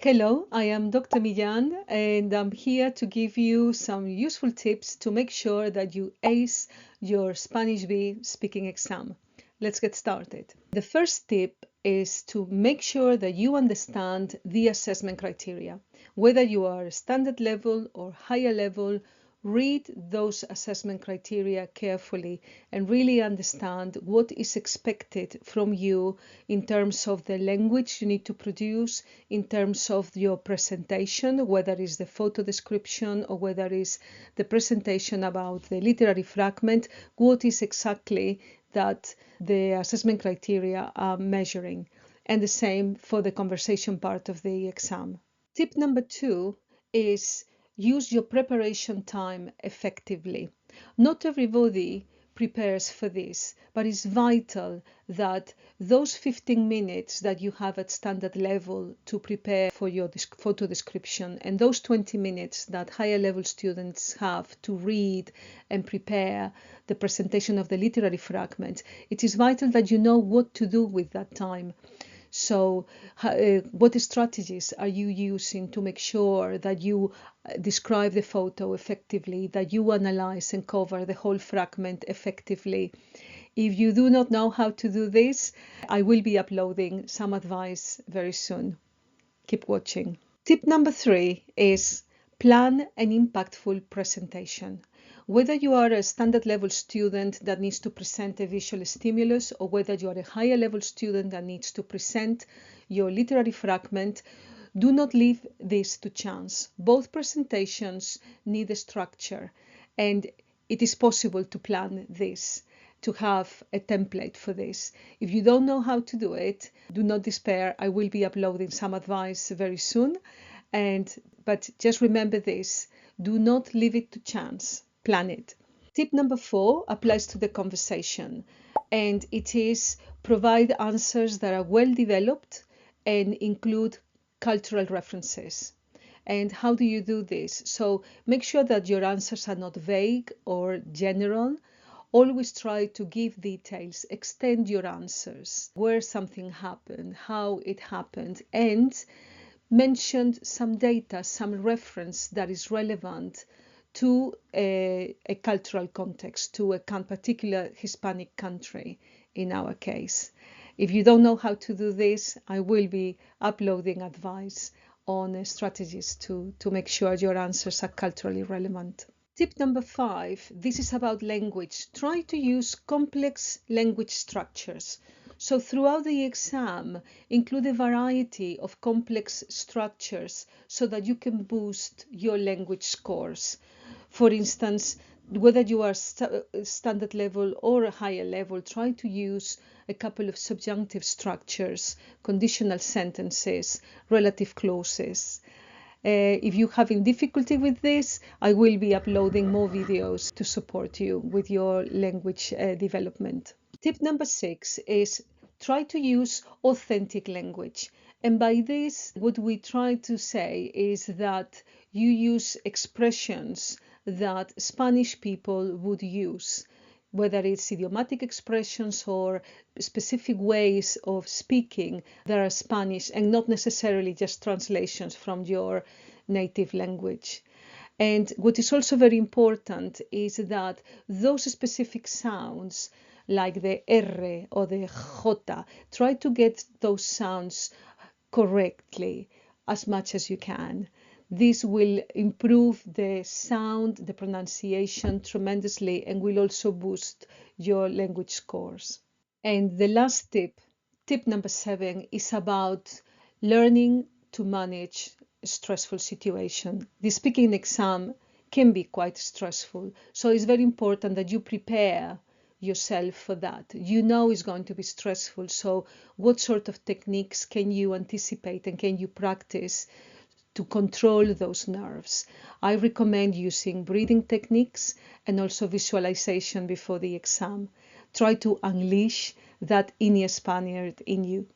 Hello, I am Dr. Millán and I'm here to give you some useful tips to make sure that you ace your Spanish B speaking exam. Let's get started. The first tip is to make sure that you understand the assessment criteria. Whether you are standard level or higher level, read those assessment criteria carefully and really understand what is expected from you in terms of the language you need to produce, in terms of your presentation, whether it's the photo description or whether it's the presentation about the literary fragment, what is exactly that the assessment criteria are measuring. And the same for the conversation part of the exam. Tip number 2 is use your preparation time effectively. Not everybody prepares for this, but it's vital that those 15 minutes that you have at standard level to prepare for your photo description and those 20 minutes that higher level students have to read and prepare the presentation of the literary fragment, it is vital that you know what to do with that time. So what strategies are you using to make sure that you describe the photo effectively, that you analyze and cover the whole fragment effectively? If you do not know how to do this, I will be uploading some advice very soon. Keep watching. Tip number 3 is plan an impactful presentation. Whether you are a standard level student that needs to present a visual stimulus or whether you are a higher level student that needs to present your literary fragment, do not leave this to chance. Both presentations need a structure, and it is possible to plan this, to have a template for this. If you don't know how to do it, do not despair. I will be uploading some advice very soon. But just remember this, do not leave it to chance. Plan it. Tip number 4 applies to the conversation, and it is provide answers that are well developed and include cultural references. And how do you do this? So make sure that your answers are not vague or general. Always try to give details, extend your answers, where something happened, how it happened, and mention some data, some reference that is relevant to a cultural context, to a particular Hispanic country in our case. If you don't know how to do this, I will be uploading advice on strategies to make sure your answers are culturally relevant. Tip number 5, this is about language. Try to use complex language structures. So throughout the exam, include a variety of complex structures so that you can boost your language scores. For instance, whether you are standard level or a higher level, try to use a couple of subjunctive structures, conditional sentences, relative clauses. If you're having difficulty with this, I will be uploading more videos to support you with your language development. Tip number 6 is try to use authentic language. And by this, what we try to say is that you use expressions that Spanish people would use, whether it's idiomatic expressions or specific ways of speaking that are Spanish and not necessarily just translations from your native language. And what is also very important is that those specific sounds, like the R or the J, try to get those sounds correctly as much as you can. This will improve the sound, the pronunciation tremendously, and will also boost your language scores. And the last tip, tip number 7, is about learning to manage a stressful situation. The speaking exam can be quite stressful, so it's very important that you prepare yourself for that. You know it's going to be stressful, so what sort of techniques can you anticipate and can you practice to control those nerves? I recommend using breathing techniques and also visualization before the exam. Try to unleash that inner Spaniard in you.